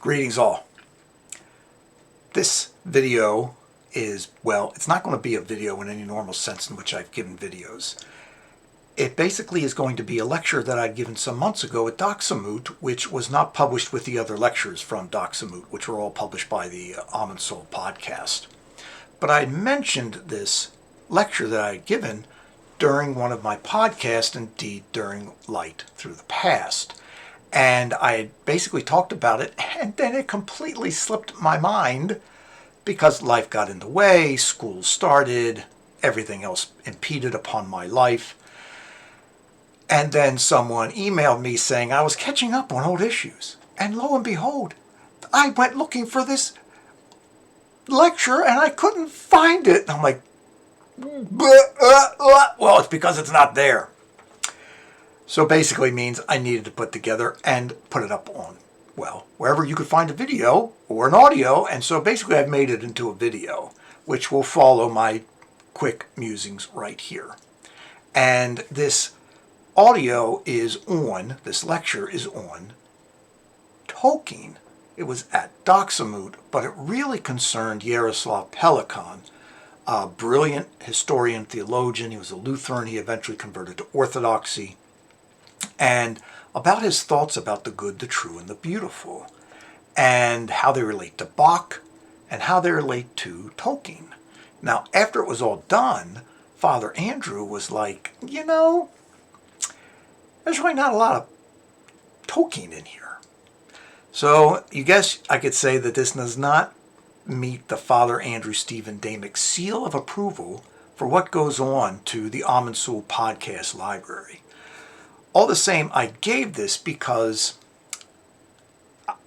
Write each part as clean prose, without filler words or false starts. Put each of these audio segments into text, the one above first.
Greetings all. This video is, well, it's not going to be a video in any normal sense in which I've given videos. It basically is going to be a lecture that I'd given some months ago at Doxamoot, which was not published with the other lectures from Doxamoot, which were all published by the Almond Soul podcast. But I mentioned this lecture that I had given during one of my podcasts, indeed during Light Through the Past. And I had basically talked about it, and then it completely slipped my mind because life got in the way, school started, everything else impeded upon my life. And then someone emailed me saying I was catching up on old issues. And lo and behold, I went looking for this lecture and I couldn't find it. And I'm like, well, it's because it's not there. So basically means I needed to put together and put it up on, well, wherever you could find a video or an audio. And so basically I've made it into a video, which will follow my quick musings right here. And this audio is on, this lecture is on Tolkien. It was at Doxamoot, but it really concerned Jaroslav Pelikan, a brilliant historian, theologian. He was a Lutheran. He eventually converted to Orthodoxy. And about his thoughts about the good, the true, and the beautiful, and how they relate to Bach, and how they relate to Tolkien. Now, after it was all done, Father Andrew was like, you know, there's really not a lot of Tolkien in here. So, you guess I could say that this does not meet the Father Andrew Stephen Damick seal of approval for what goes on to the Almond Soul podcast library. All the same, I gave this because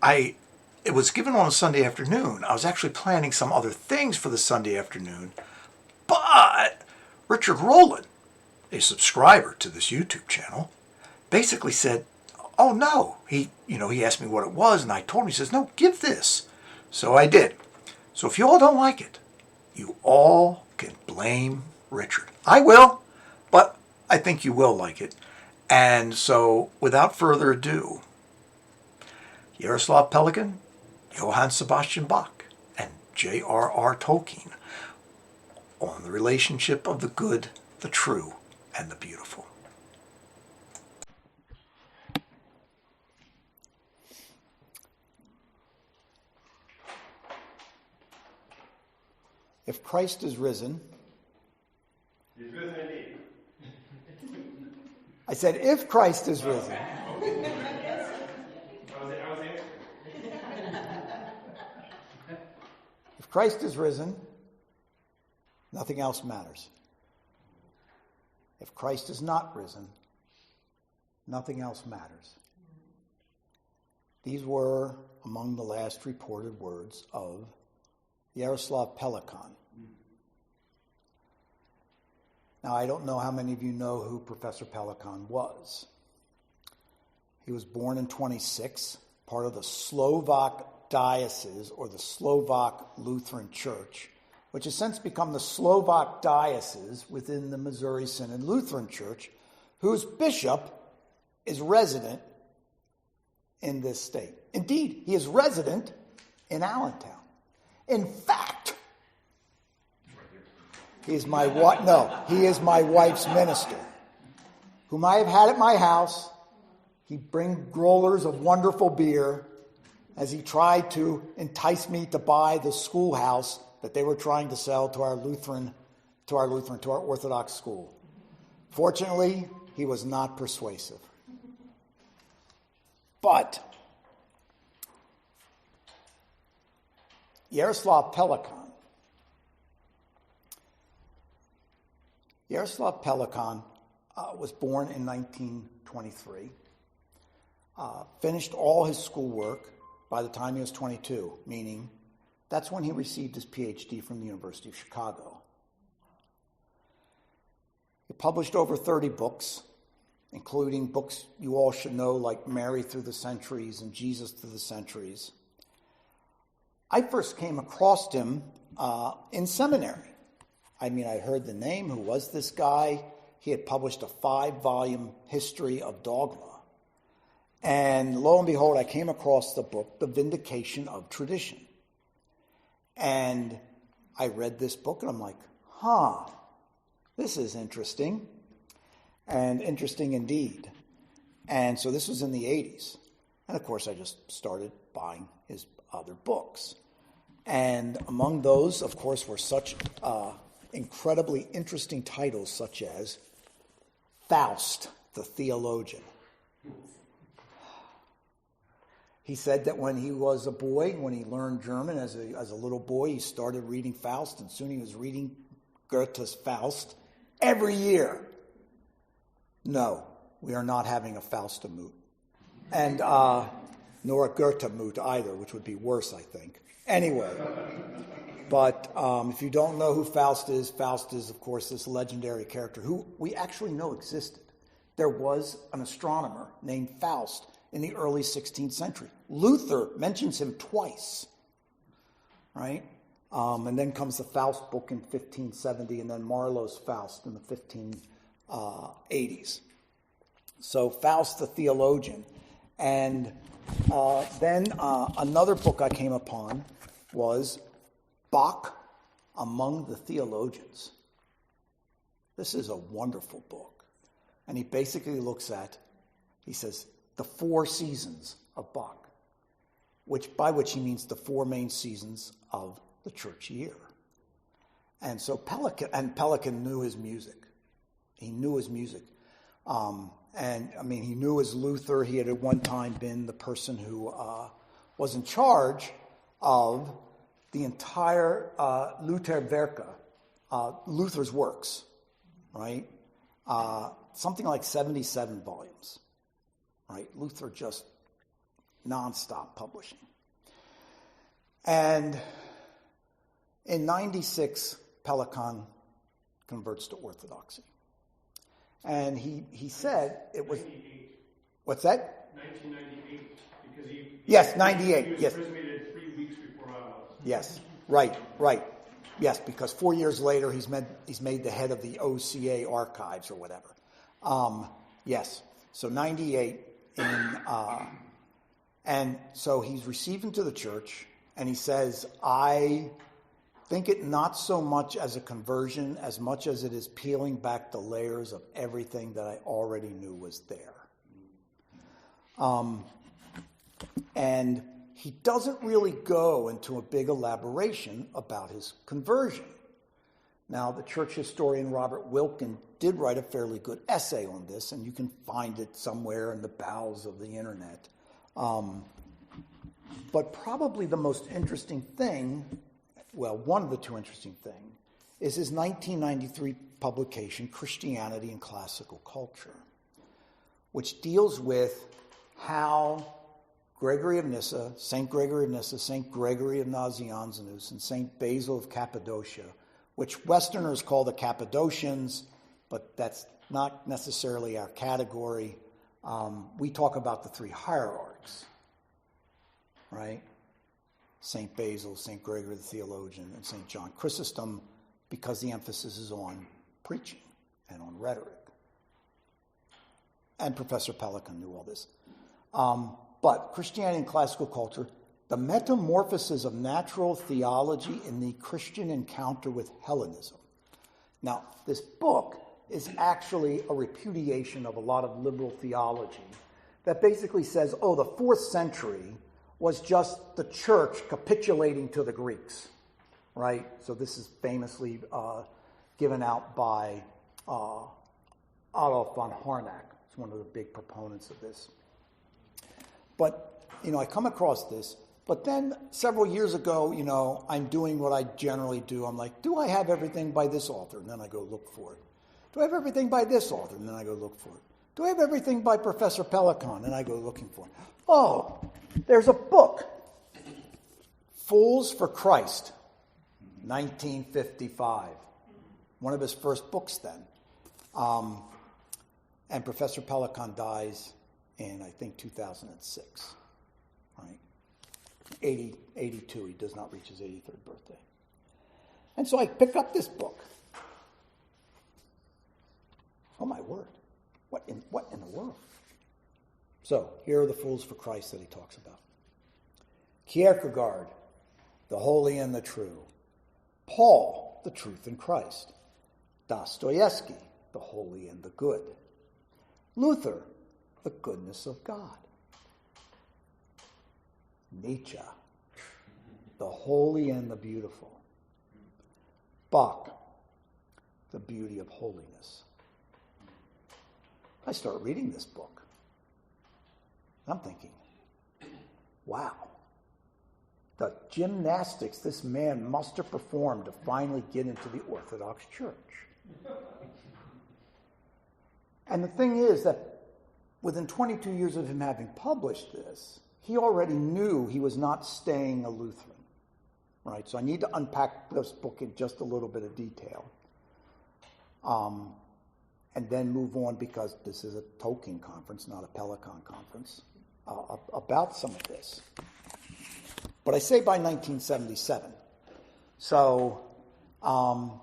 it was given on a Sunday afternoon. I was actually planning some other things for the Sunday afternoon, but Richard Rowland, a subscriber to this YouTube channel, basically said, oh no, he asked me what it was, and I told him, he says, no, give this. So I did. So if you all don't like it, you all can blame Richard. I will, but I think you will like it. And so, without further ado, Jaroslav Pelikan, Johann Sebastian Bach, and J.R.R. Tolkien on the relationship of the good, the true, and the beautiful. If Christ is risen, He's risen indeed. I said, if Christ is risen. I was answering. If Christ is risen, nothing else matters. If Christ is not risen, nothing else matters. These were among the last reported words of Jaroslav Pelikan. Now, I don't know how many of you know who Professor Pelikan was. He was born in 26, part of the Slovak diocese, or the Slovak Lutheran Church, which has since become the Slovak diocese within the Missouri Synod Lutheran Church, whose bishop is resident in this state. Indeed, he is resident in Allentown. In fact, he is my wife's minister, whom I have had at my house. He brings growlers of wonderful beer as he tried to entice me to buy the schoolhouse that they were trying to sell to our Orthodox school. Fortunately, he was not persuasive. But Jaroslav Pelikan was born in 1923, finished all his schoolwork by the time he was 22, meaning that's when he received his PhD from the University of Chicago. He published over 30 books, including books you all should know like Mary Through the Centuries and Jesus Through the Centuries. I first came across him in seminary. I heard the name. Who was this guy? He had published a 5-volume history of dogma. And lo and behold, I came across the book, The Vindication of Tradition. And I read this book and I'm like, this is interesting. And interesting indeed. And so this was in the 80s. And of course, I just started buying his other books. And among those, of course, were such incredibly interesting titles such as Faust, the Theologian. He said that when he was a boy, when he learned German as a little boy, he started reading Faust, and soon he was reading Goethe's Faust every year. No, we are not having a Faustamoot. And nor a Goethe-moot either, which would be worse, I think. Anyway, but if you don't know who Faust is, of course, this legendary character who we actually know existed. There was an astronomer named Faust in the early 16th century. Luther mentions him twice, right? And then comes the Faust book in 1570, and then Marlowe's Faust in the 1580s. So Faust the Theologian. And then another book I came upon was Bach Among the Theologians. This is a wonderful book. And he basically looks at, he says, the 4 seasons of Bach, by which he means the 4 main seasons of the church year. And so Pelikan knew his music. He knew his music. And I mean, he knew as Luther. He had at one time been the person who was in charge of the entire Lutherwerke, Luther's works, right? Something like 77 volumes, right? Luther just nonstop publishing. And in 96, Pelikan converts to Orthodoxy. And he said it was... 98. What's that? 1998. Because yes, 98. He was yes. imprisoned 3 weeks before I was. Yes, right. Yes, because 4 years later he's made the head of the OCA archives or whatever. Yes, so 98 and so he's received into the church, and he says, I think it not so much as a conversion as much as it is peeling back the layers of everything that I already knew was there. And he doesn't really go into a big elaboration about his conversion. Now, the church historian Robert Wilkin did write a fairly good essay on this, and you can find it somewhere in the bowels of the internet. But probably the most interesting thing, well, one of the 2 interesting things, is his 1993 publication, Christianity and Classical Culture, which deals with how Gregory of Nyssa, St. Gregory of Nyssa, St. Gregory of Nazianzus, and St. Basil of Cappadocia, which Westerners call the Cappadocians, but that's not necessarily our category. We talk about the 3 hierarchs, right? St. Basil, St. Gregory the Theologian, and St. John Chrysostom, because the emphasis is on preaching and on rhetoric. And Professor Pelikan knew all this. But Christianity and Classical Culture, the metamorphosis of natural theology in the Christian encounter with Hellenism. Now, this book is actually a repudiation of a lot of liberal theology that basically says, the 4th century was just the church capitulating to the Greeks, right? So this is famously given out by Adolf von Harnack. He's one of the big proponents of this. But, I come across this. But then several years ago, I'm doing what I generally do. I'm like, do I have everything by this author? And then I go look for it. Do I have everything by this author? And then I go look for it. Do I have everything by Professor Pelikan? And I go looking for it. Oh, there's a book. Fools for Christ, 1955. One of his first books then. And Professor Pelikan dies in, I think, 2006. Right? 82. He does not reach his 83rd birthday. And so I pick up this book. Oh, my word. What in the world? So, here are the fools for Christ that he talks about. Kierkegaard, the holy and the true. Paul, the truth in Christ. Dostoevsky, the holy and the good. Luther, the goodness of God. Nietzsche, the holy and the beautiful. Bach, the beauty of holiness. I start reading this book. I'm thinking, wow, the gymnastics this man must have performed to finally get into the Orthodox Church. And the thing is that within 22 years of him having published this, he already knew he was not staying a Lutheran. Right? So I need to unpack this book in just a little bit of detail. And then move on, because this is a Tolkien conference, not a Pelikan conference, about some of this. But I say by 1977. So I'm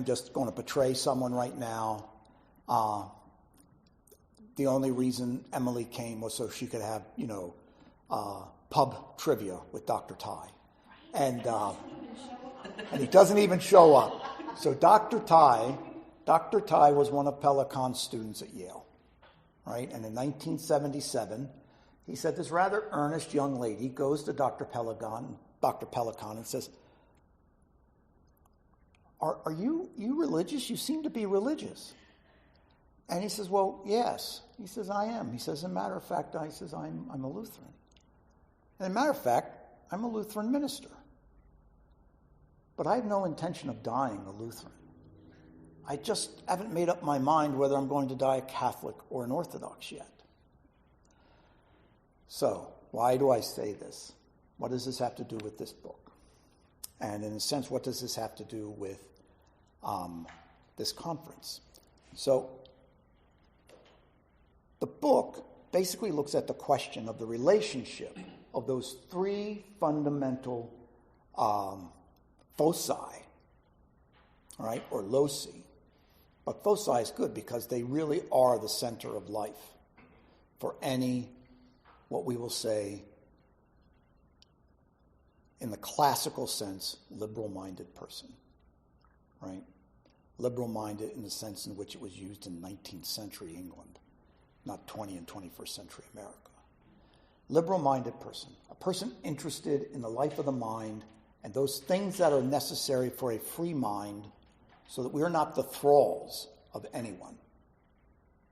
just going to portray someone right now. The only reason Emily came was so she could have, pub trivia with Dr. Ty. And he doesn't even show up. So Dr. Ty was one of Pelikan's students at Yale, right? And in 1977, he said this rather earnest young lady goes to Dr. Pelikan and says, Are you religious? You seem to be religious. And he says, well, yes. He says, I am. He says, as a matter of fact, I'm a Lutheran. And as a matter of fact, I'm a Lutheran minister. But I have no intention of dying a Lutheran. I just haven't made up my mind whether I'm going to die a Catholic or an Orthodox yet. So, why do I say this? What does this have to do with this book? And in a sense, what does this have to do with this conference? So, the book basically looks at the question of the relationship of those three fundamental foci, right, or loci. But foci is good because they really are the center of life for any, what we will say, in the classical sense, liberal-minded person, right? Liberal-minded in the sense in which it was used in 19th century England, not 20th and 21st century America. Liberal-minded person, a person interested in the life of the mind and those things that are necessary for a free mind so that we are not the thralls of anyone,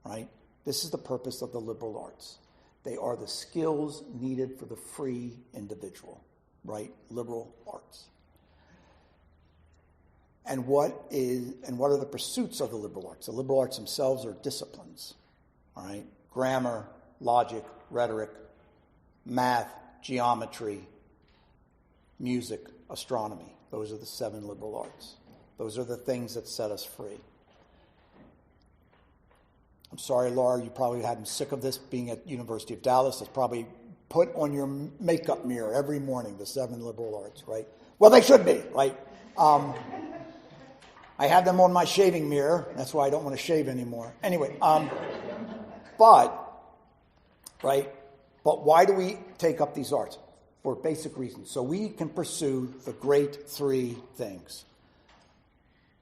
right? This is the purpose of the liberal arts. They are the skills needed for the free individual, right? Liberal arts. And what are the pursuits of the liberal arts? The liberal arts themselves are disciplines, all right? Grammar, logic, rhetoric, math, geometry, music, astronomy. Those are the 7 liberal arts. Those are the things that set us free. I'm sorry, Laura, you probably had been sick of this being at University of Dallas. It's probably put on your makeup mirror every morning, the 7 liberal arts, right? Well, they should be, right? I have them on my shaving mirror. That's why I don't want to shave anymore. Anyway, but why do we take up these arts? For basic reasons. So we can pursue the great 3 things: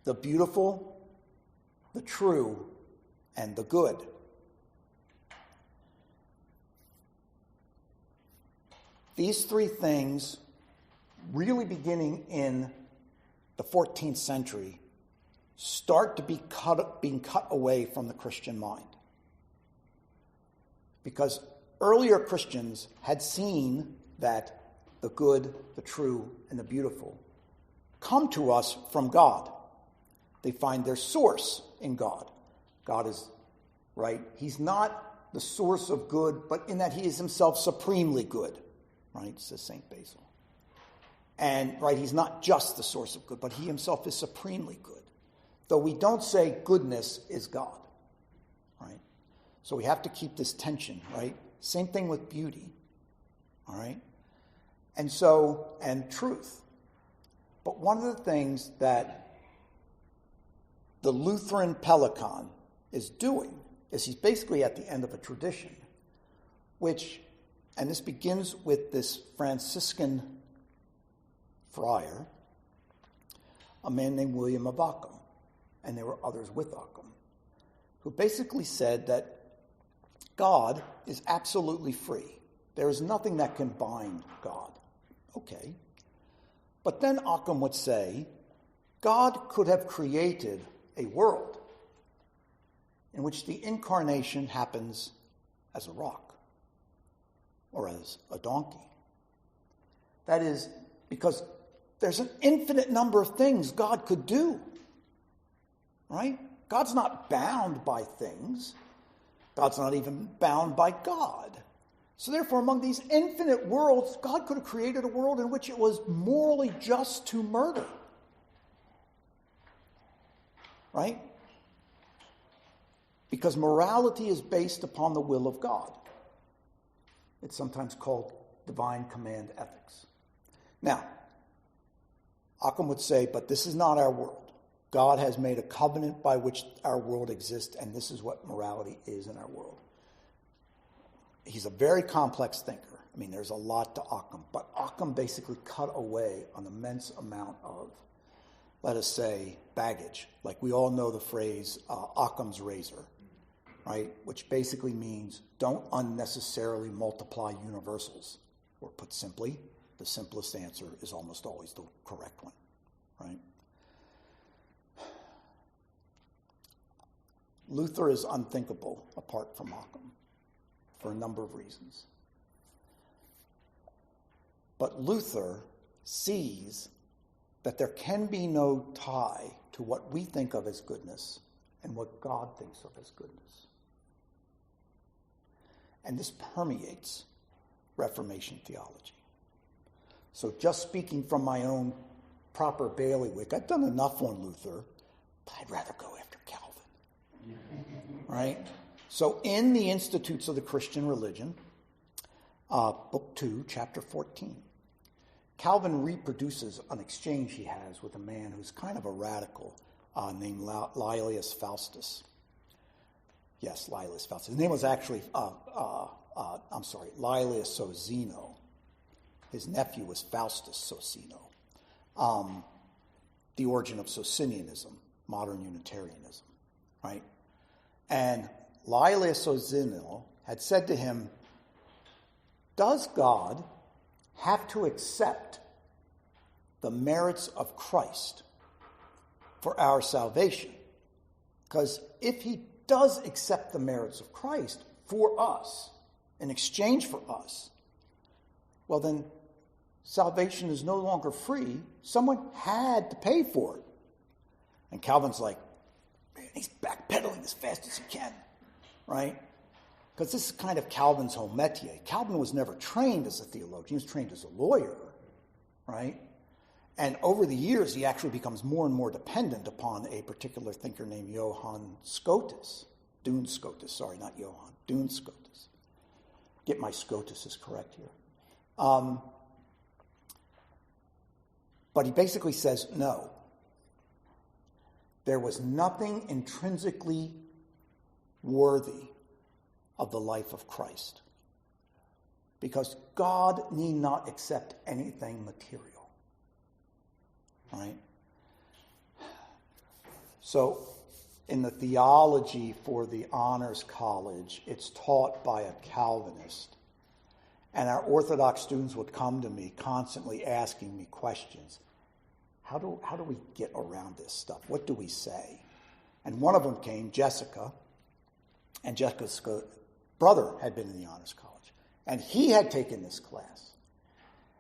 the beautiful, the true, and the good. These 3 things, really beginning in the 14th century, start to be being cut away from the Christian mind. Because earlier Christians had seen that the good, the true, and the beautiful come to us from God. They find their source in God. God is, right? He's not the source of good, but in that he is himself supremely good, right? Says St. Basil. And, right, he's not just the source of good, but he himself is supremely good. Though we don't say goodness is God, right? So we have to keep this tension, right? Same thing with beauty, all right? And truth. But one of the things that the Lutheran Pelikan is doing is he's basically at the end of a tradition, which, and this begins with this Franciscan friar, a man named William of Ockham, and there were others with Ockham, who basically said that God is absolutely free. There is nothing that can bind God. Okay. But then Ockham would say, God could have created a world in which the incarnation happens as a rock or as a donkey. That is, because there's an infinite number of things God could do, right? God's not bound by things. God's not even bound by God. So therefore, among these infinite worlds, God could have created a world in which it was morally just to murder. Right? Because morality is based upon the will of God. It's sometimes called divine command ethics. Now, Ockham would say, but this is not our world. God has made a covenant by which our world exists, and this is what morality is in our world. He's a very complex thinker. I mean, there's a lot to Ockham, but Ockham basically cut away an immense amount of, let us say, baggage. Like we all know the phrase Occam's razor, right? Which basically means don't unnecessarily multiply universals. Or put simply, the simplest answer is almost always the correct one, right? Luther is unthinkable apart from Occam for a number of reasons. But Luther sees that there can be no tie to what we think of as goodness and what God thinks of as goodness. And this permeates Reformation theology. So just speaking from my own proper bailiwick, I've done enough on Luther, but I'd rather go after Calvin. Right? So in the Institutes of the Christian Religion, Book 2, Chapter 14, Calvin reproduces an exchange he has with a man who's kind of a radical named Laelius Faustus. Yes, Laelius Faustus. His name was actually, Laelius Socino. His nephew was Faustus Socino. The origin of Socinianism, modern Unitarianism, right? And Laelius Socino had said to him, does God have to accept the merits of Christ for our salvation? Because if he does accept the merits of Christ for us, in exchange for us, well then salvation is no longer free. Someone had to pay for it. And Calvin's like, man, he's backpedaling as fast as he can, right? Because this is kind of Calvin's whole métier. Calvin was never trained as a theologian. He was trained as a lawyer, right? And over the years, he actually becomes more and more dependent upon a particular thinker named Johann Scotus. Duns Scotus, sorry, not Johann. Duns Scotus. Get my Scotuses correct here. But he basically says, no. There was nothing intrinsically worthy of the life of Christ. Because God need not accept anything material. Right? So, in the theology for the Honors College, it's taught by a Calvinist. And our Orthodox students would come to me constantly asking me questions. How do we get around this stuff? What do we say? And one of them came, Jessica, and Jessica's brother had been in the Honors College. And he had taken this class.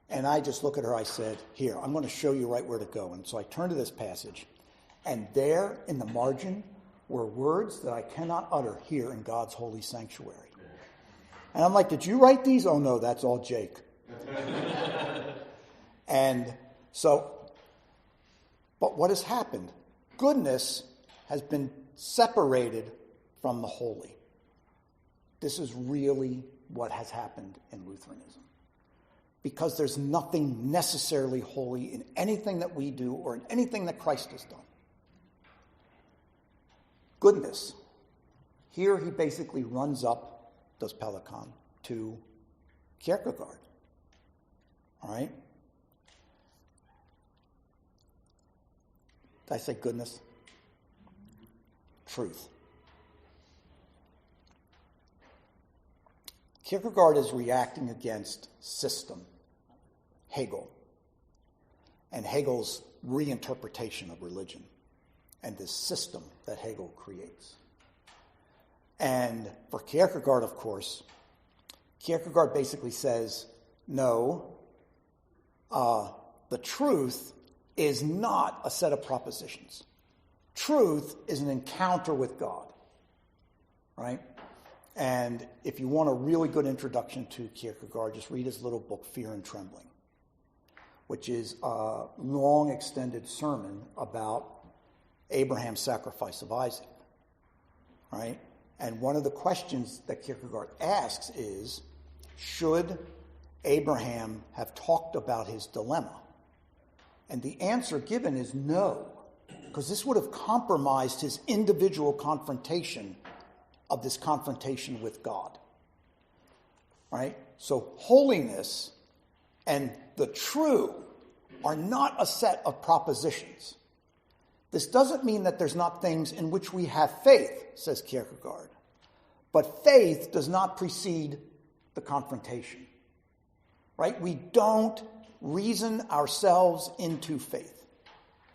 And I just look at her, I said, here, I'm going to show you right where to go. And so I turned to this passage, and there in the margin were words that I cannot utter here in God's holy sanctuary. And I'm like, did you write these? Oh no, that's all Jake. And so, but what has happened? Goodness has been separated from the holy. This is really what has happened in Lutheranism. Because there's nothing necessarily holy in anything that we do or in anything that Christ has done. Goodness Here he basically runs up, does Pelikan, to Kierkegaard. All right? Did I say goodness? Truth. Kierkegaard is reacting against system, Hegel, and Hegel's reinterpretation of religion and this system that Hegel creates. And for Kierkegaard, of course, Kierkegaard basically says, no, the truth is not a set of propositions. Truth is an encounter with God, right? And if you want a really good introduction to Kierkegaard, just read his little book, Fear and Trembling, which is a long, extended sermon about Abraham's sacrifice of Isaac, right? And one of the questions that Kierkegaard asks is, should Abraham have talked about his dilemma? And the answer given is no, because this would have compromised his individual confrontation of this confrontation with God, right? So holiness and the true are not a set of propositions. This doesn't mean that there's not things in which we have faith, says Kierkegaard. But faith does not precede the confrontation, right? We don't reason ourselves into faith.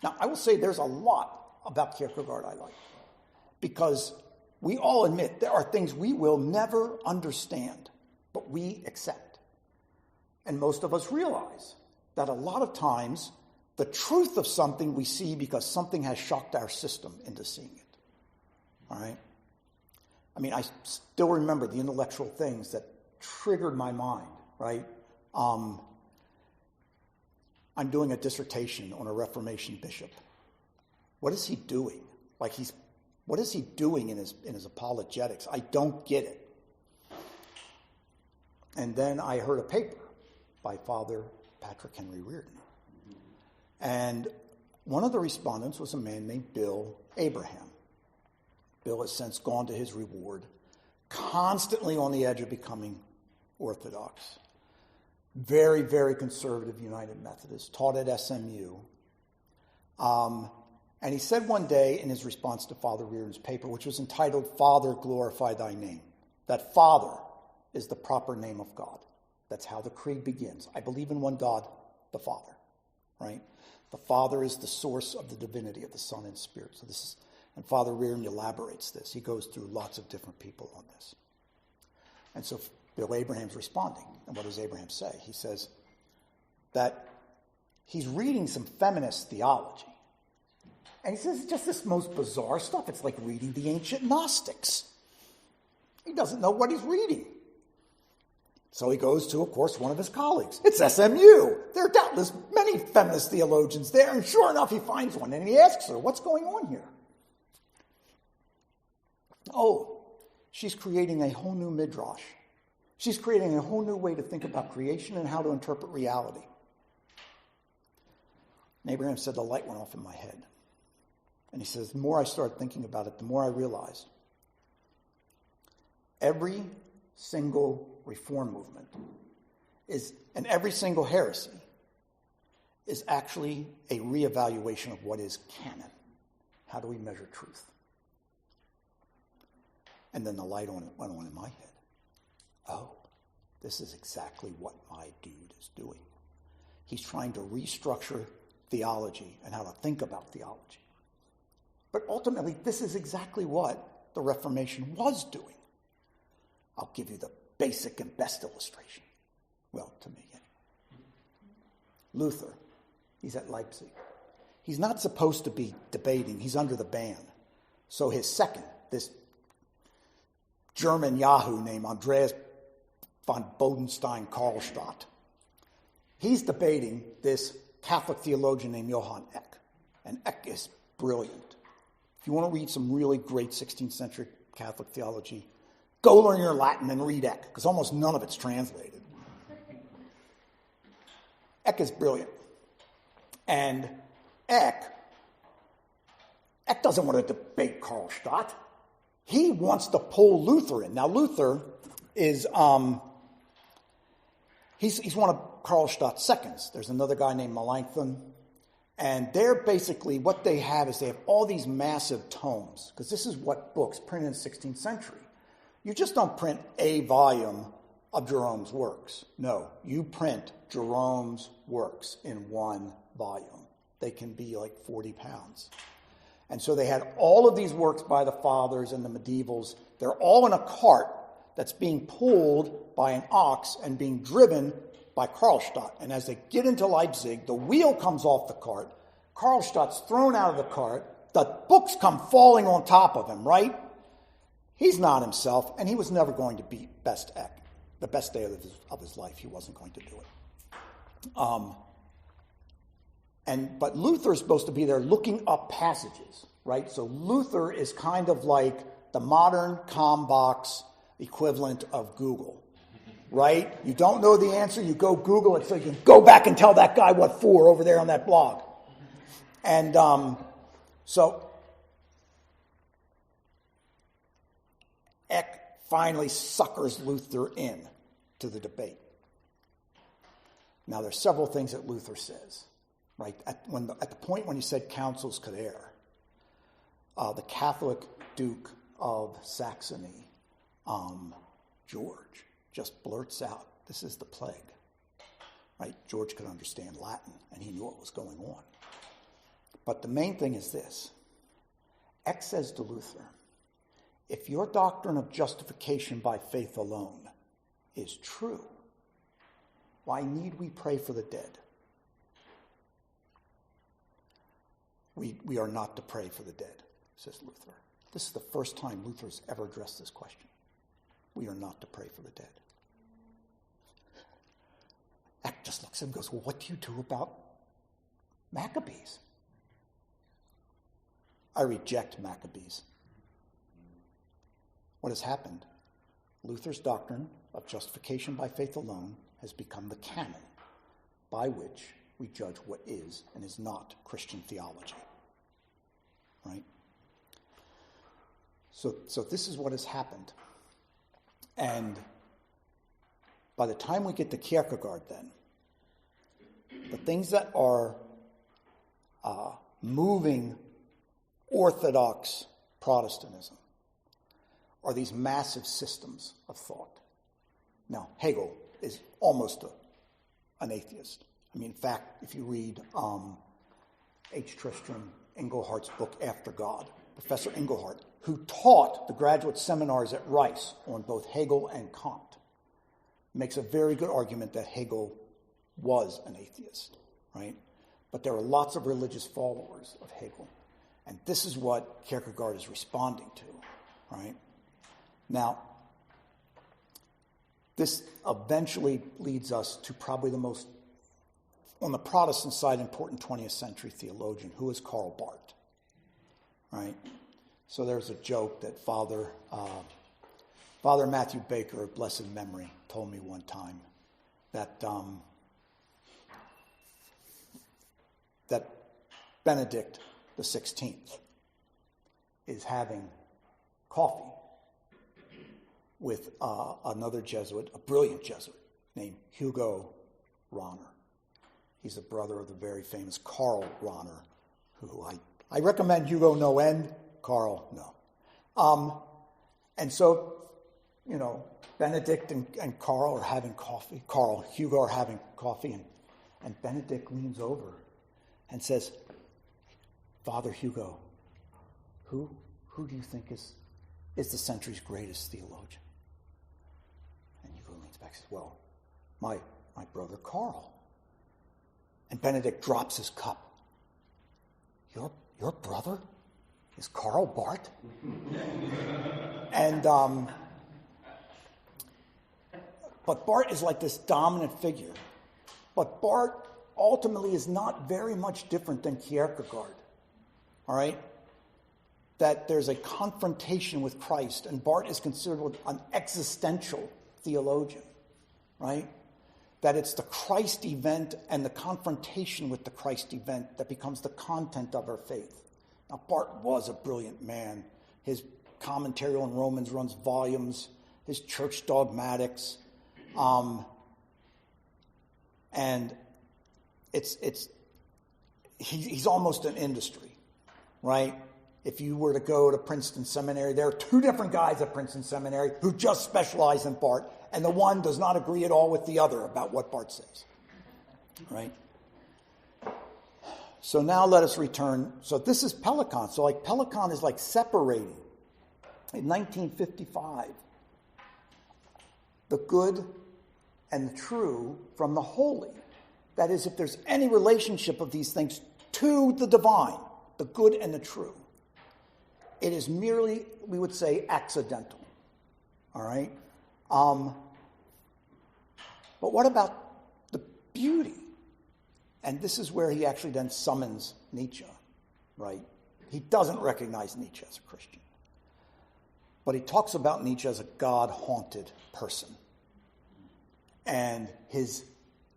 Now, I will say there's a lot about Kierkegaard I like, because we all admit there are things we will never understand, but we accept. And most of us realize that a lot of times the truth of something we see because something has shocked our system into seeing it. All right? I mean, I still remember the intellectual things that triggered my mind, right? I'm doing a dissertation on a Reformation bishop. What is he doing? What is he doing in his apologetics? I don't get it. And then I heard a paper by Father Patrick Henry Reardon. And one of the respondents was a man named Bill Abraham. Bill has since gone to his reward, constantly on the edge of becoming Orthodox. Very, very conservative United Methodist, taught at SMU. And he said one day in his response to Father Reardon's paper, which was entitled, Father, Glorify Thy Name, that Father is the proper name of God. That's how the creed begins. I believe in one God, the Father, right? The Father is the source of the divinity of the Son and Spirit. So this is, and Father Reardon elaborates this. He goes through lots of different people on this. And so Bill Abraham's responding. And what does Abraham say? He says that he's reading some feminist theology. And he says it's just this most bizarre stuff. It's like reading the ancient Gnostics. He doesn't know what he's reading. So he goes to, of course, one of his colleagues. It's SMU. There are doubtless many feminist theologians there. And sure enough, he finds one. And he asks her, what's going on here? Oh, she's creating a whole new midrash. She's creating a whole new way to think about creation and how to interpret reality. And Abraham said the light went off in my head. And he says, the more I started thinking about it, the more I realized every single reform movement and every single heresy is actually a reevaluation of what is canon. How do we measure truth? And then the light went on in my head. Oh, this is exactly what my dude is doing. He's trying to restructure theology and how to think about theology. But ultimately, this is exactly what the Reformation was doing. I'll give you the basic and best illustration. Well, to me, anyway. Luther, he's at Leipzig. He's not supposed to be debating. He's under the ban. So his second, this German Yahoo named Andreas von Bodenstein-Karlstadt, he's debating this Catholic theologian named Johann Eck. And Eck is brilliant. If you want to read some really great 16th century Catholic theology, go learn your Latin and read Eck, because almost none of it's translated. Eck is brilliant. And Eck doesn't want to debate Karlstadt. he wants to pull Luther in. Now, Luther is, he's one of Karlstadt's seconds. There's another guy named Melanchthon. And they're basically, what they have is they have all these massive tomes, because this is what books printed in the 16th century. You just don't print a volume of Jerome's works. No, you print Jerome's works in one volume. They can be like 40 pounds. And so they had all of these works by the fathers and the medievals. They're all in a cart that's being pulled by an ox and being driven by Karlstadt. And as they get into Leipzig, the wheel comes off the cart. Karlstadt's thrown out of the cart. The books come falling on top of him, right? He's not himself, and he was never going to be the best day of his life. He wasn't going to do it. But Luther is supposed to be there looking up passages, right? So Luther is kind of like the modern CommBox equivalent of Google, right? You don't know the answer, you go Google it so you can go back and tell that guy what for over there on that blog. And so Eck finally suckers Luther in to the debate. Now, there's several things that Luther says, right? At the point when he said councils could err, the Catholic Duke of Saxony, George, just blurts out, "This is the plague." Right? George could understand Latin, and he knew what was going on. But the main thing is this. Eck says to Luther, if your doctrine of justification by faith alone is true, why need we pray for the dead? We are not to pray for the dead, says Luther. This is the first time Luther's ever addressed this question. We are not to pray for the dead. Eck just looks at him and goes, well, what do you do about Maccabees? I reject Maccabees. What has happened? Luther's doctrine of justification by faith alone has become the canon by which we judge what is and is not Christian theology. Right? So this is what has happened. And by the time we get to Kierkegaard then, the things that are moving Orthodox Protestantism are these massive systems of thought. Now, Hegel is almost an atheist. I mean, in fact, if you read H. Tristram Englehart's book, After God, Professor Engelhart, who taught the graduate seminars at Rice on both Hegel and Kant, makes a very good argument that Hegel was an atheist, right? But there are lots of religious followers of Hegel. And this is what Kierkegaard is responding to, right? Now, this eventually leads us to probably the most, on the Protestant side, important 20th century theologian, who is Karl Barth, right? So there's a joke that Father Matthew Baker, of blessed memory, told me one time that that Benedict the 16th is having coffee with another Jesuit, a brilliant Jesuit named Hugo Rahner. He's the brother of the very famous Karl Rahner, who I recommend Hugo no end, Karl no. And so, Benedict and Karl are having coffee. Hugo are having coffee, and Benedict leans over and says, Father Hugo, who do you think is the century's greatest theologian? And Hugo leans back and says, well, my brother Karl. And Benedict drops his cup. Your brother is Karl Barth? And but Barth is like this dominant figure. But Barth ultimately is not very much different than Kierkegaard. All right? That there's a confrontation with Christ, and Barth is considered an existential theologian, right? That it's the Christ event and the confrontation with the Christ event that becomes the content of our faith. Now, Barth was a brilliant man. His commentary on Romans runs volumes, his church dogmatics, and he's almost an industry, right? If you were to go to Princeton Seminary, there are two different guys at Princeton Seminary who just specialize in Barth, and the one does not agree at all with the other about what Barth says, right? So now let us return. So this is Pelikan. So like Pelikan is like separating in 1955 the good and the true from the holy. That is, if there's any relationship of these things to the divine, the good and the true, it is merely, we would say, accidental. All right? But what about the beauty? And this is where he actually then summons Nietzsche, right? He doesn't recognize Nietzsche as a Christian. But he talks about Nietzsche as a God-haunted person. And his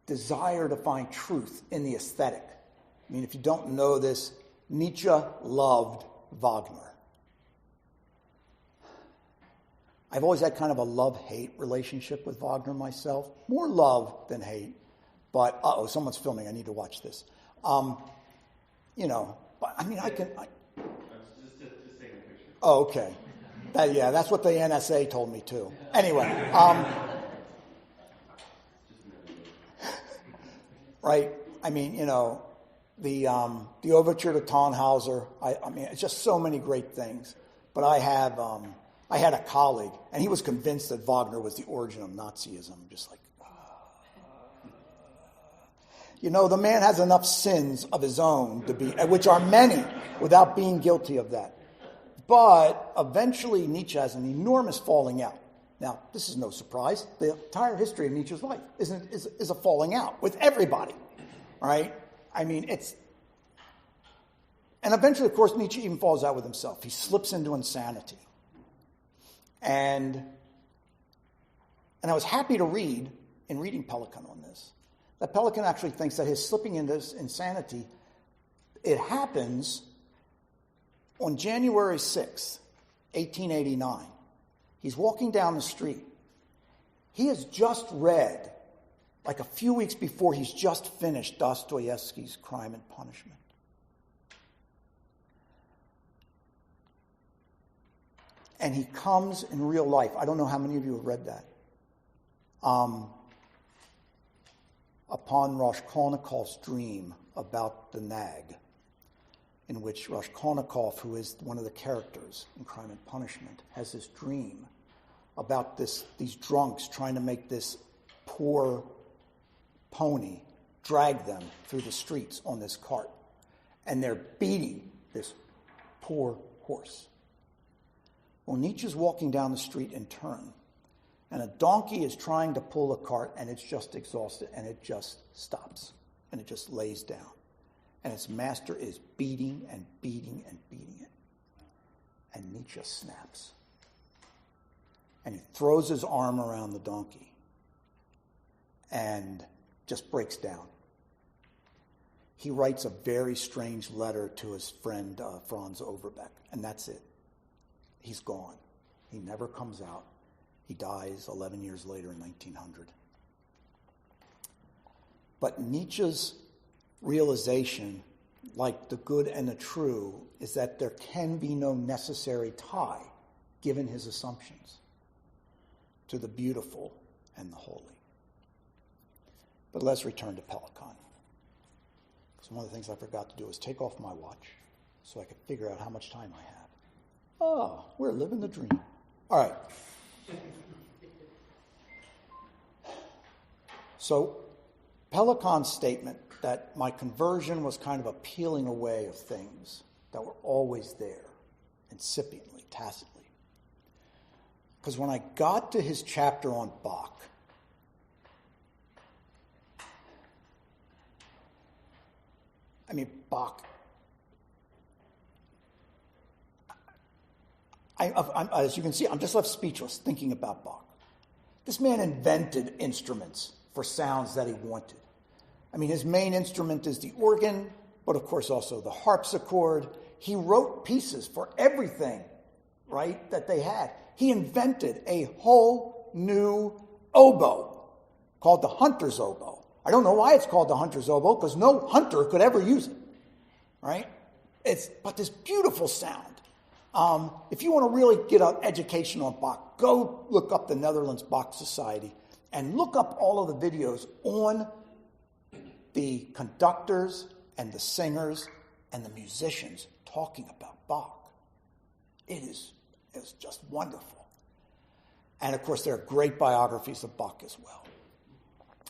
desire to find truth in the aesthetic. I mean, if you don't know this, Nietzsche loved Wagner. I've always had kind of a love-hate relationship with Wagner myself. More love than hate. But, someone's filming. I need to watch this. But I mean, I can... Just take a picture. Oh, okay. That's what the NSA told me, too. Anyway, right? I mean, the overture to Tannhauser, I mean, it's just so many great things. But I had a colleague, and he was convinced that Wagner was the origin of Nazism. Just like, the man has enough sins of his own to be, which are many, without being guilty of that. But eventually Nietzsche has an enormous falling out. Now, this is no surprise. The entire history of Nietzsche's life is a falling out with everybody, right? I mean, and eventually, of course, Nietzsche even falls out with himself. He slips into insanity. And I was happy to read, in reading Pelikan on this, that Pelikan actually thinks that his slipping into this insanity, it happens on January 6th, 1889. He's walking down the street. He has just read, like a few weeks before, he's just finished Dostoevsky's Crime and Punishment. And he comes in real life. I don't know how many of you have read that. Upon Raskolnikov's dream about the nag, in which Raskolnikov, who is one of the characters in Crime and Punishment, has this dream about these drunks trying to make this poor pony drag them through the streets on this cart. And they're beating this poor horse. Well, Nietzsche's walking down the street in turn, and a donkey is trying to pull a cart, and it's just exhausted, and it just stops, and it just lays down. And its master is beating and beating and beating it. And Nietzsche snaps. And he throws his arm around the donkey and just breaks down. He writes a very strange letter to his friend Franz Overbeck, and that's it. He's gone. He never comes out. He dies 11 years later in 1900. But Nietzsche's realization, like the good and the true, is that there can be no necessary tie, given his assumptions, to the beautiful and the holy. But let's return to Pelikan. Because one of the things I forgot to do is take off my watch so I could figure out how much time I have. Oh, we're living the dream. All right. So, Pelikan's statement that my conversion was kind of a peeling away of things that were always there, incipiently, tacitly. Because when I got to his chapter on Bach, I mean, Bach, as you can see, I'm just left speechless thinking about Bach. This man invented instruments for sounds that he wanted. I mean, his main instrument is the organ, but of course also the harpsichord. He wrote pieces for everything right, that they had. He invented a whole new oboe called the hunter's oboe. I don't know why it's called the hunter's oboe, because no hunter could ever use it, right? But this beautiful sound. If you want to really get an education on Bach, go look up the Netherlands Bach Society and look up all of the videos on the conductors and the singers and the musicians talking about Bach. It's just wonderful. And of course, there are great biographies of Bach as well.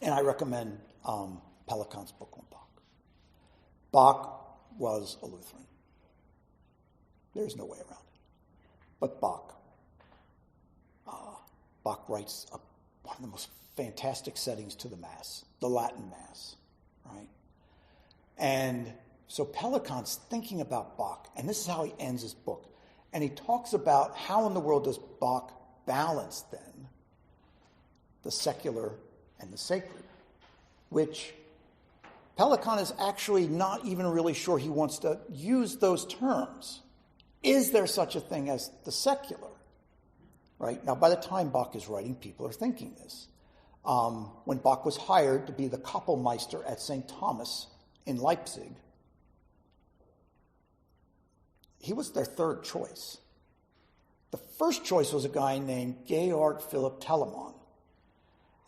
And I recommend Pelikan's book on Bach. Bach was a Lutheran. There's no way around it. But Bach writes one of the most fantastic settings to the Mass, the Latin Mass, right? And so Pelikan's thinking about Bach, and this is how he ends his book. And he talks about how in the world does Bach balance, then, the secular and the sacred, which Pelikan is actually not even really sure he wants to use those terms. Is there such a thing as the secular? Right? Now, by the time Bach is writing, people are thinking this. When Bach was hired to be the Kapellmeister at St. Thomas in Leipzig, he was their third choice. The first choice was a guy named Georg Philipp Telemann.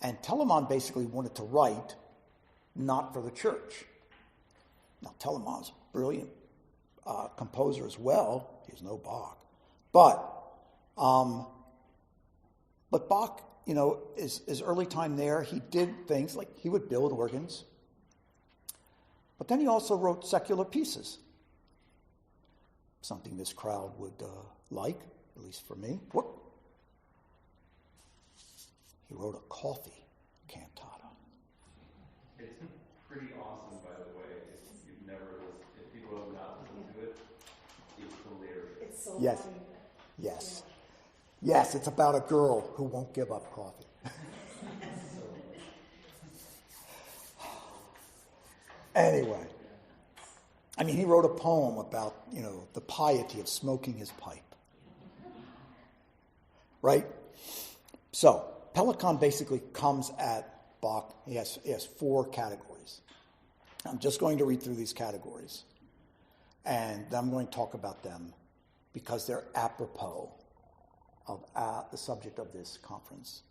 And Telemann basically wanted to write not for the church. Now, Telemann's a brilliant composer as well. He's no Bach. But Bach, his early time there, he did things like he would build organs. But then he also wrote secular pieces. Something this crowd would like, at least for me. Whoop. He wrote a coffee cantata. It's pretty awesome, by the way. If people have not listened to it, it's hilarious. It's so yes. funny. Yes. Yes, it's about a girl who won't give up coffee. Anyway. I mean, he wrote a poem about, the piety of smoking his pipe. Right? So, Pelikan basically comes at Bach. He has 4 categories. I'm just going to read through these categories. And I'm going to talk about them because they're apropos of the subject of this conference,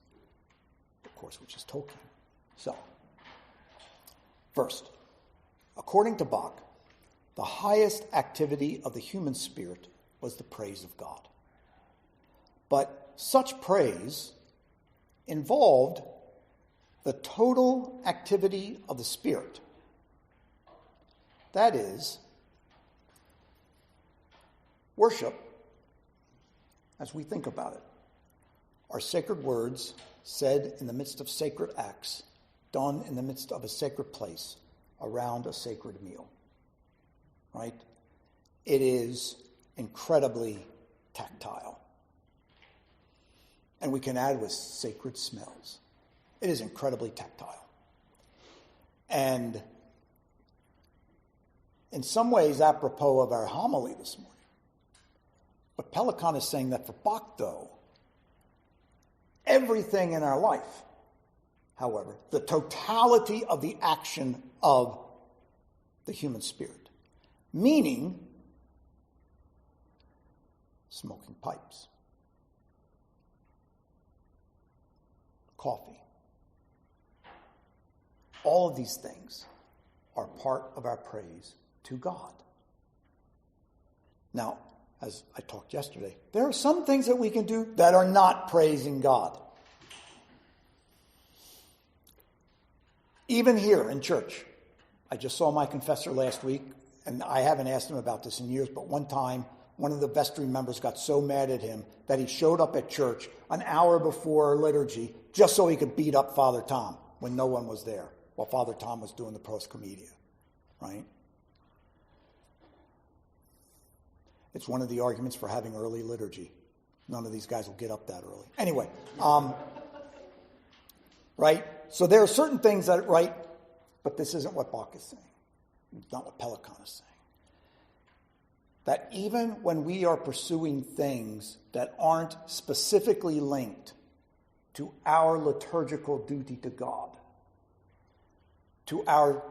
of course, which is Tolkien. So, first, according to Bach, the highest activity of the human spirit was the praise of God. But such praise involved the total activity of the spirit. That is, worship, as we think about it, are sacred words said in the midst of sacred acts, done in the midst of a sacred place, around a sacred meal. Right? It is incredibly tactile. And we can add with sacred smells. It is incredibly tactile. And in some ways, apropos of our homily this morning, but Pelikan is saying that for Bach, though, everything in our life, however, the totality of the action of the human spirit, meaning smoking pipes, coffee, all of these things are part of our praise to God. Now, as I talked yesterday, there are some things that we can do that are not praising God. Even here in church. I just saw my confessor last week, and I haven't asked him about this in years, but one time, one of the vestry members got so mad at him that he showed up at church an hour before liturgy just so he could beat up Father Tom when no one was there, while Father Tom was doing the proscomedia, right? It's one of the arguments for having early liturgy. None of these guys will get up that early. Anyway, right? So there are certain things that, right, but this isn't what Bach is saying. It's not what Pelikan is saying. that even when we are pursuing things that aren't specifically linked to our liturgical duty to God, to our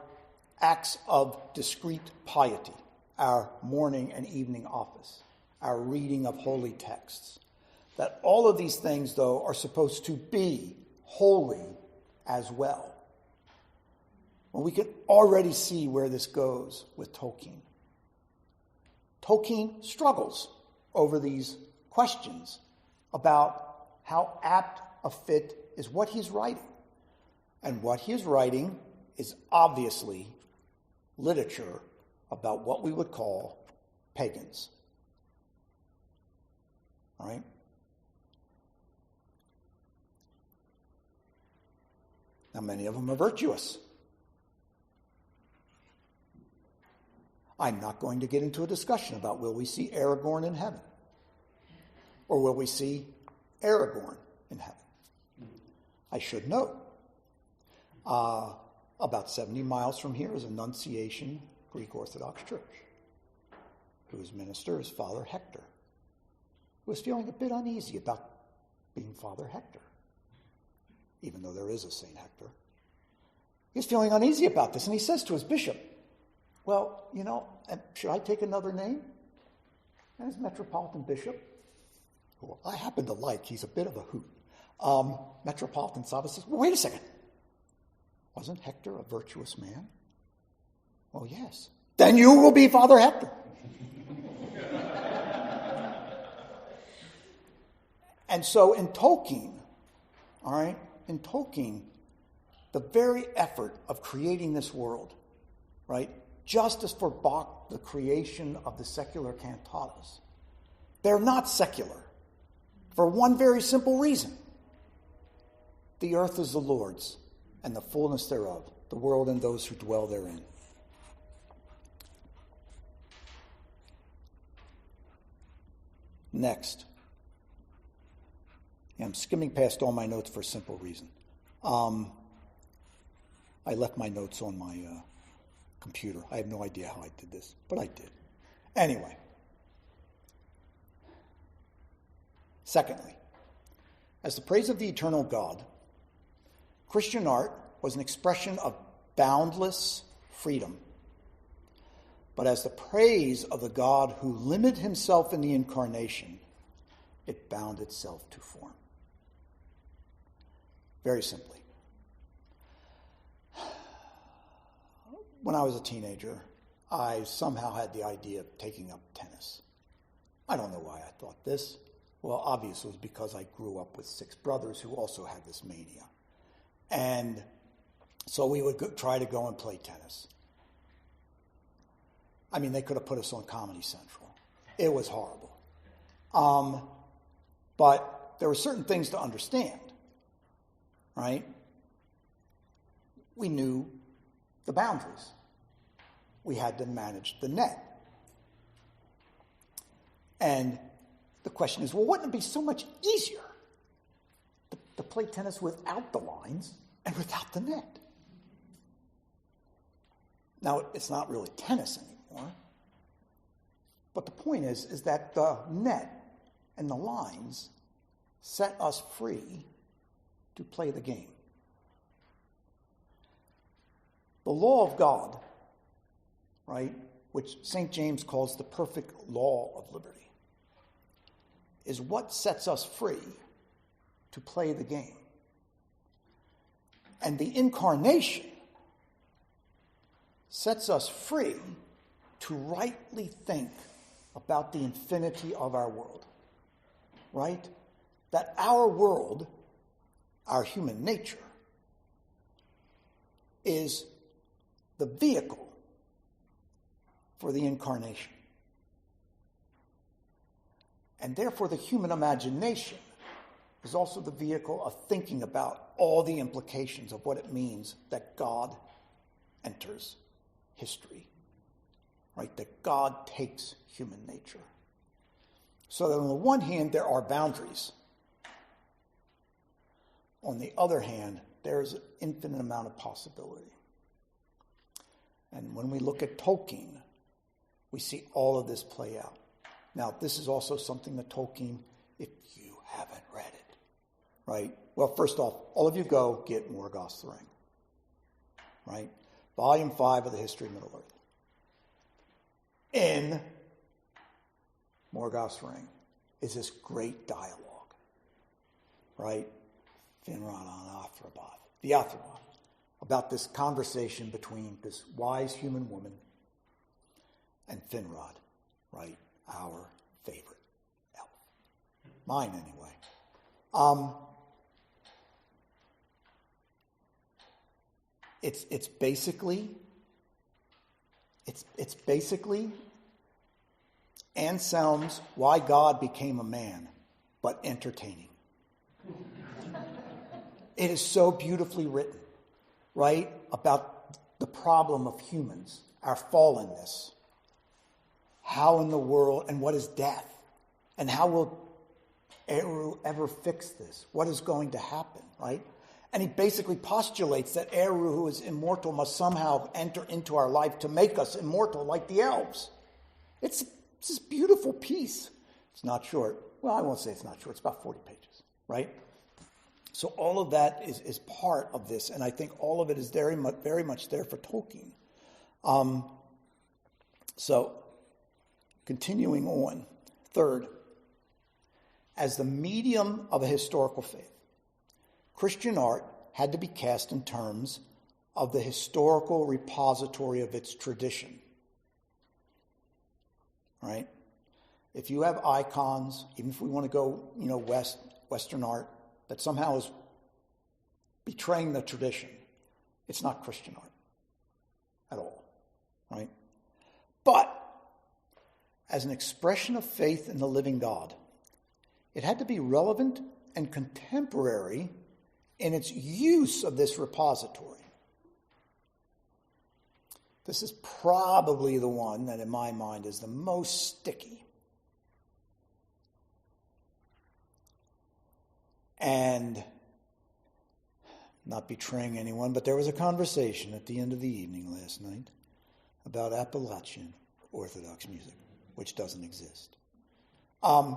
acts of discreet piety, our morning and evening office, our reading of holy texts, that all of these things, though, are supposed to be holy as well. Well, we can already see where this goes with Tolkien. Tolkien struggles over these questions about how apt a fit is what he's writing. And what he is writing is obviously literature about what we would call pagans. All right? Now, many of them are virtuous. I'm not going to get into a discussion about will we see Aragorn in heaven or will we see Aragorn in heaven. I should note, about 70 miles from here is Annunciation Greek Orthodox Church, whose minister is Father Hector, who was feeling a bit uneasy about being Father Hector, even though there is a Saint Hector. He's feeling uneasy about this, and he says to his bishop, well, should I take another name? And his metropolitan bishop, who I happen to like, he's a bit of a hoot, Metropolitan Sava says, well, wait a second. Wasn't Hector a virtuous man? Well, yes. Then you will be Father Hector. And so in Tolkien, all right, the very effort of creating this world, right, just as for Bach, the creation of the secular cantatas, they're not secular for one very simple reason. The earth is the Lord's, and the fullness thereof, the world and those who dwell therein. Next. I'm skimming past all my notes for a simple reason. I left my notes on my computer. I have no idea how I did this, but I did. Anyway. Secondly, as the praise of the eternal God, Christian art was an expression of boundless freedom. But as the praise of the God who limited himself in the incarnation, it bound itself to form. Very simply. When I was a teenager, I somehow had the idea of taking up tennis. I don't know why I thought this. Well, obviously it was because I grew up with 6 brothers who also had this mania. And so we would try to go and play tennis. I mean, they could have put us on Comedy Central. It was horrible. But there were certain things to understand, right? We knew the boundaries. We had to manage the net. And the question is, well, wouldn't it be so much easier to play tennis without the lines and without the net? Now, it's not really tennis anymore. But the point is that the net and the lines set us free to play the game. The law of God, right, which St. James calls the perfect law of liberty, is what sets us free to play the game. And the incarnation sets us free to rightly think about the infinity of our world, right? That our world, our human nature, is the vehicle for the incarnation. And therefore the human imagination is also the vehicle of thinking about all the implications of what it means that God enters history, right? That God takes human nature. So that on the one hand, there are boundaries. On the other hand, there's an infinite amount of possibility. And when we look at Tolkien, we see all of this play out. Now, this is also something that Tolkien, if you haven't read it, right? Well, first off, all of you go get Morgoth's Ring, right? Volume 5 of the History of Middle-earth. In Morgoth's Ring is this great dialogue, right? Finrod on the Athrabah, about this conversation between this wise human woman and Finrod, right? Our favorite elf. Mine, anyway. It's basically Anselm's Why God Became a Man, but entertaining. It is so beautifully written, right? About the problem of humans, our fallenness. How in the world, and what is death? And how will Eru ever fix this? What is going to happen, right? And he basically postulates that Eru, who is immortal, must somehow enter into our life to make us immortal like the elves. It's this beautiful piece. It's not short. Well, I won't say it's not short. It's about 40 pages, right? So all of that is part of this, and I think all of it is very much there for Tolkien. So, continuing on. Third, as the medium of a historical faith, Christian art had to be cast in terms of the historical repository of its tradition. Right? If you have icons, even if we want to go, Western art, that somehow is betraying the tradition, it's not Christian art at all. Right? But as an expression of faith in the living God, it had to be relevant and contemporary in its use of this repository. This is probably the one that, in my mind, is the most sticky. And, not betraying anyone, but there was a conversation at the end of the evening last night about Appalachian Orthodox music, which doesn't exist. But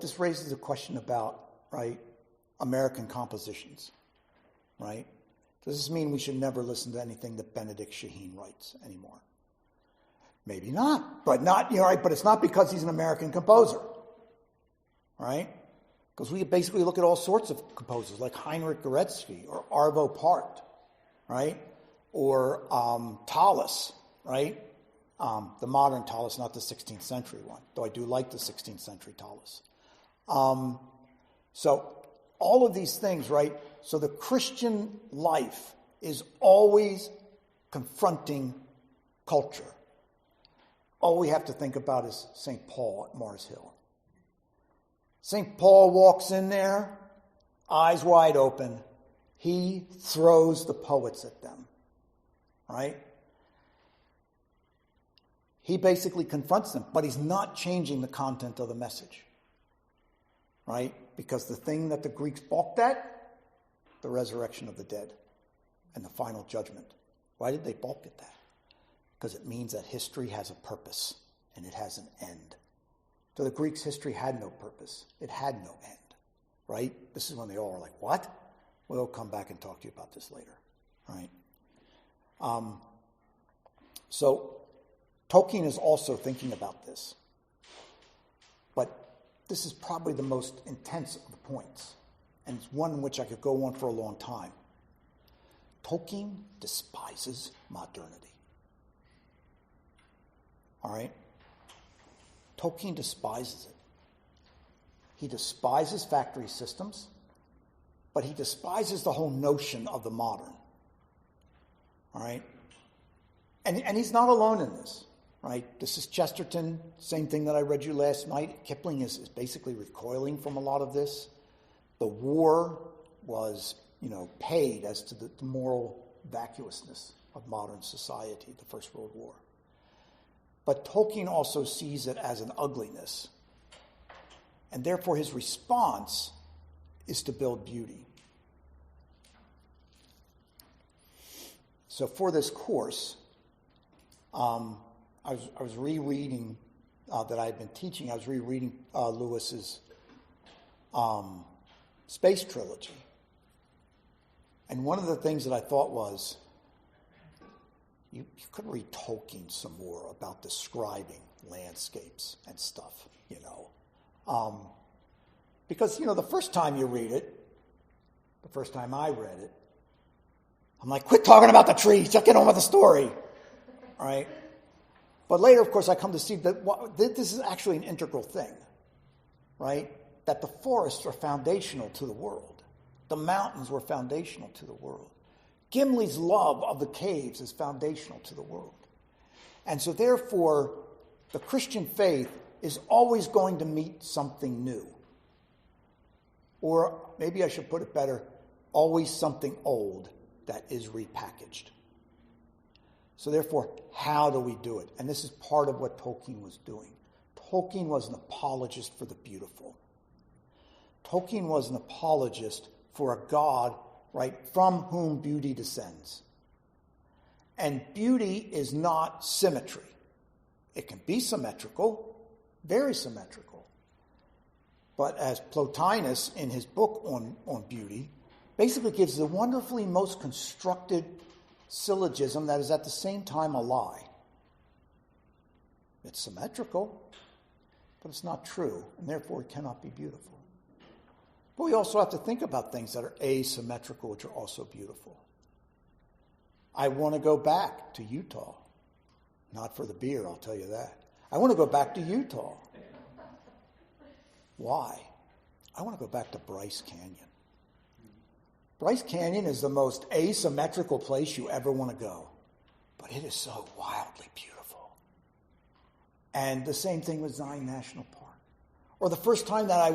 this raises a question about, right, American compositions, right? Does this mean we should never listen to anything that Benedict Shaheen writes anymore? Maybe not, but but it's not because he's an American composer, right? Because we basically look at all sorts of composers like Heinrich Goretzky or Arvo Part, right? Or Tallis, right? The modern Tallis, not the 16th century one, though I do like the 16th century Tallis. So all of these things, right? So the Christian life is always confronting culture. All we have to think about is St. Paul at Mars Hill. St. Paul walks in there, eyes wide open. He throws the poets at them, right? He basically confronts them, but he's not changing the content of the message, right? Because the thing that the Greeks balked at, the resurrection of the dead and the final judgment. Why did they balk at that? Because it means that history has a purpose and it has an end. To the Greeks, history had no purpose. It had no end, right? This is when they all were like, what? We'll come back and talk to you about this later, right? So Tolkien is also thinking about this. But this is probably the most intense of the points, and it's one in which I could go on for a long time. Tolkien despises modernity. All right? Tolkien despises it. He despises factory systems, but he despises the whole notion of the modern. All right? And he's not alone in this. Right? This is Chesterton, same thing that I read you last night. Kipling is basically recoiling from a lot of this. The war was, paid as to the moral vacuousness of modern society, the First World War. But Tolkien also sees it as an ugliness. And therefore his response is to build beauty. So for this course, I was rereading that I had been teaching. I was rereading Lewis's space trilogy. And one of the things that I thought was, you could read Tolkien some more about describing landscapes and stuff, because, the first time you read it, the first time I read it, I'm like, quit talking about the trees, just get on with the story, right? But later, of course, I come to see that this is actually an integral thing, right? That the forests are foundational to the world. The mountains were foundational to the world. Gimli's love of the caves is foundational to the world. And so therefore, the Christian faith is always going to meet something new. Or maybe I should put it better, always something old that is repackaged. So therefore, how do we do it? And this is part of what Tolkien was doing. Tolkien was an apologist for the beautiful. Tolkien was an apologist for a God, right, from whom beauty descends. And beauty is not symmetry. It can be symmetrical, very symmetrical. But as Plotinus, in his book on beauty, basically gives the wonderfully most constructed syllogism that is at the same time a lie. It's symmetrical, but it's not true, and therefore it cannot be beautiful. But we also have to think about things that are asymmetrical, which are also beautiful. I want to go back to Utah. Not for the beer, I'll tell you that. I want to go back to Utah. Why? I want to go back to Bryce Canyon. Bryce Canyon is the most asymmetrical place you ever want to go. But it is so wildly beautiful. And the same thing with Zion National Park. Or the first time that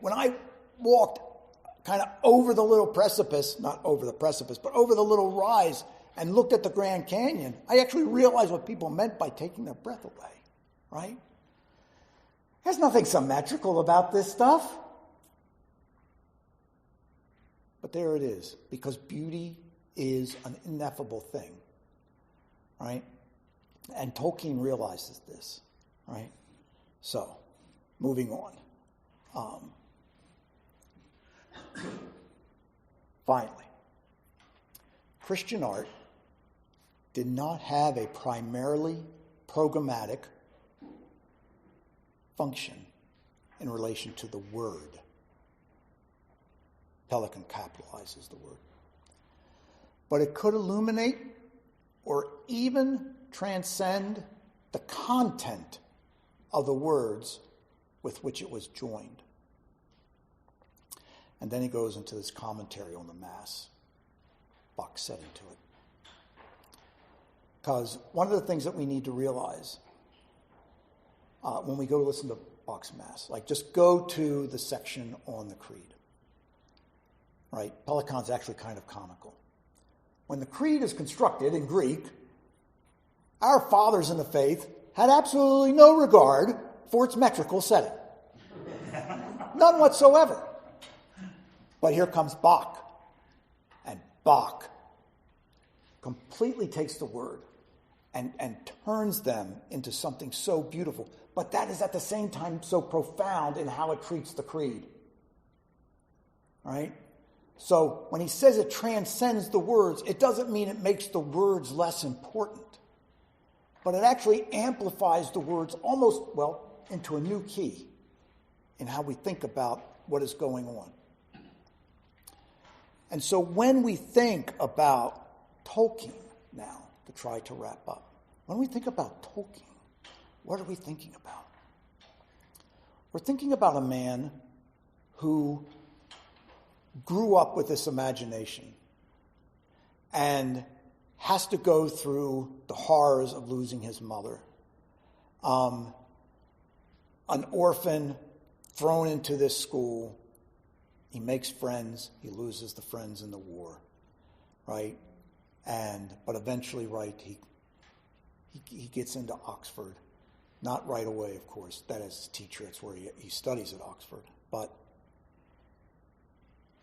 when I walked kind of over the little precipice, not over the precipice, but over the little rise and looked at the Grand Canyon, I actually realized what people meant by taking their breath away, right? There's nothing symmetrical about this stuff. But there it is, because beauty is an ineffable thing, right? And Tolkien realizes this, right? So, moving on. Finally, Christian art did not have a primarily programmatic function in relation to the word. Pelikan capitalizes the word. But it could illuminate or even transcend the content of the words with which it was joined. And then he goes into this commentary on the Mass. Bach said into it. Because one of the things that we need to realize when we go listen to Bach's Mass, like just go to the section on the Creed. Right? Pelikan's actually kind of comical. When the Creed is constructed in Greek, our fathers in the faith had absolutely no regard for its metrical setting. None whatsoever. But here comes Bach. And Bach completely takes the word and turns them into something so beautiful. But that is at the same time so profound in how it treats the Creed. Right? So when he says it transcends the words, it doesn't mean it makes the words less important. But it actually amplifies the words almost, into a new key in how we think about what is going on. And so when we think about Tolkien now, to try to wrap up, when we think about Tolkien, what are we thinking about? We're thinking about a man who grew up with this imagination and has to go through the horrors of losing his mother. An orphan thrown into this school. He makes friends. He loses the friends in the war, right? But eventually, right, he gets into Oxford. Not right away, of course. That is a teacher. That's where he studies at Oxford. But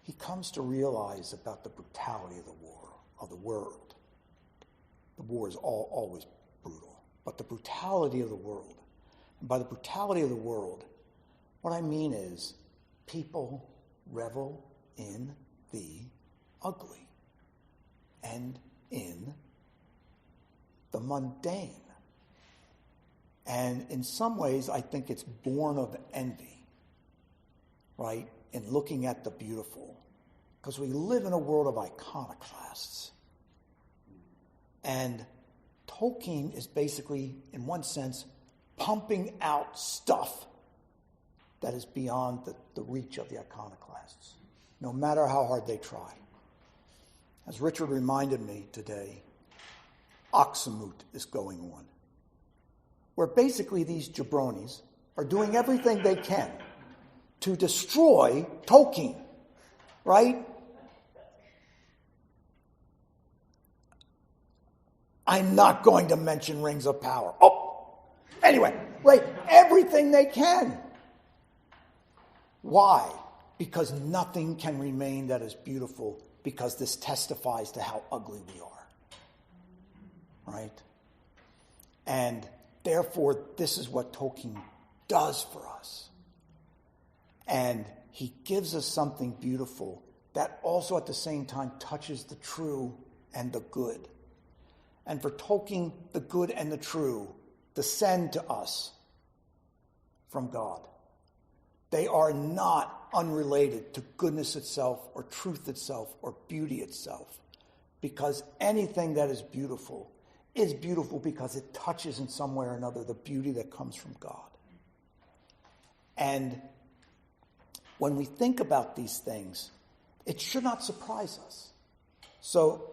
he comes to realize about the brutality of the war, of the world. The war is always brutal. but the brutality of the world. And by the brutality of the world, what I mean is people revel in the ugly and in the mundane. And in some ways, I think it's born of envy, right? In looking at the beautiful. Because we live in a world of iconoclasts. And Tolkien is basically, in one sense, pumping out stuff that is beyond the reach of the iconoclasts, no matter how hard they try. As Richard reminded me today, Doxamoot is going on, where basically these jabronis are doing everything they can to destroy Tolkien, right? I'm not going to mention Rings of Power. Anyway, right, everything they can. Why? Because nothing can remain that is beautiful, because this testifies to how ugly we are. Right? And therefore, this is what Tolkien does for us. And he gives us something beautiful that also at the same time touches the true and the good. And for Tolkien, the good and the true descend to us from God. They are not unrelated to goodness itself or truth itself or beauty itself, because anything that is beautiful because it touches in some way or another the beauty that comes from God. And when we think about these things, it should not surprise us. So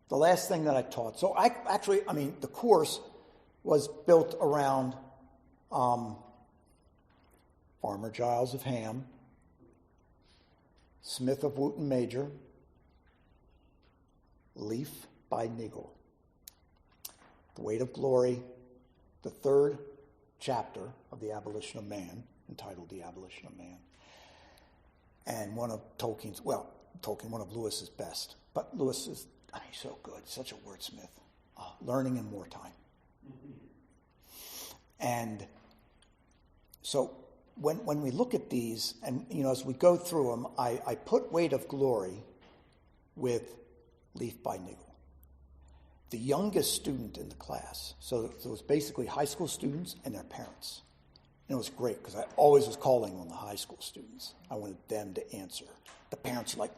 the last thing that I taught, the course was built around Farmer Giles of Ham, Smith of Wootton Major, Leaf by Nigel, The Weight of Glory, the third chapter of The Abolition of Man, entitled The Abolition of Man, and one of Tolkien's, one of Lewis's best. But Lewis is, he's so good, such a wordsmith. Learning in Wartime. And so when we look at these, and as we go through them, I put Weight of Glory with Leaf by Nigel. The youngest student in the class. So it was basically high school students and their parents. And it was great because I always was calling on the high school students. I wanted them to answer. The parents were like,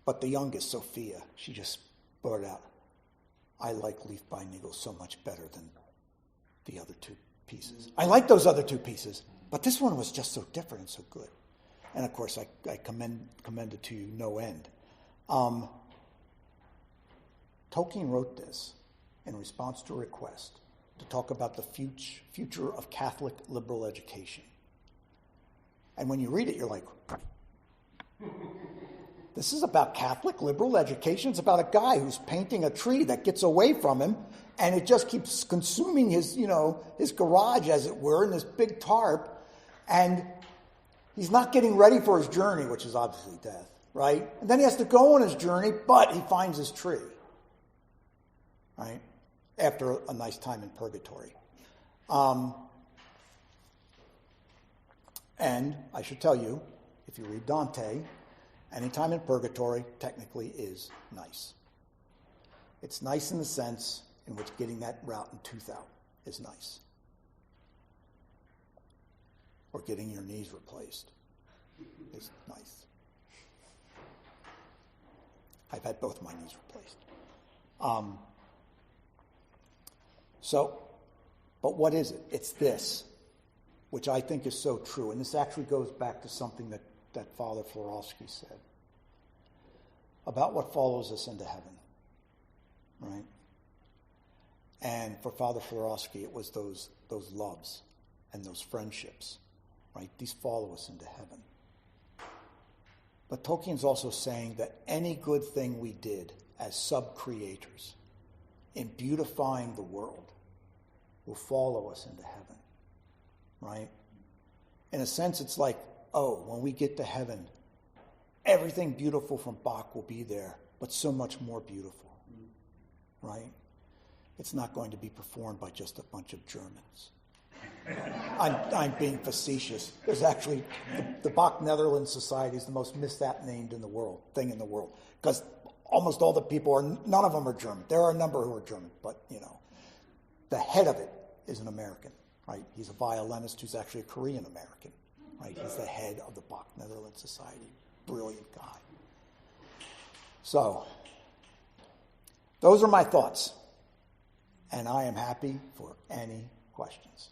but the youngest, Sophia, she just blurted out, I like Leaf by Nigel so much better than the other two pieces. I like those other two pieces, but this one was just so different and so good. And of course, I commend it to you no end. Tolkien wrote this in response to a request to talk about the future of Catholic liberal education. And when you read it, you're like, this is about Catholic liberal education. It's about a guy who's painting a tree that gets away from him, and it just keeps consuming his garage, as it were, in this big tarp. And he's not getting ready for his journey, which is obviously death, right? And then he has to go on his journey, but he finds his tree, right? After a nice time in purgatory. And I should tell you, if you read Dante, any time in purgatory technically is nice. It's nice in the sense in which getting that root and tooth out is nice. Or getting your knees replaced is nice. I've had both my knees replaced. But what is it? It's this, which I think is so true. And this actually goes back to something that Father Florowski said about what follows us into heaven, right? And for Father Florowski, it was those loves and those friendships, right? These follow us into heaven. But Tolkien's also saying that any good thing we did as sub-creators in beautifying the world will follow us into heaven, right? In a sense, it's like, when we get to heaven, everything beautiful from Bach will be there, but so much more beautiful, right? It's not going to be performed by just a bunch of Germans. I'm being facetious. There's actually, the Bach Netherlands Society is the most misnamed in the world, thing in the world, because almost all the people are, none of them are German. There are a number who are German, but, the head of it is an American, right? He's a violinist who's actually a Korean American, right? He's the head of the Bach Netherlands Society. Brilliant guy. So, those are my thoughts. And I am happy for any questions.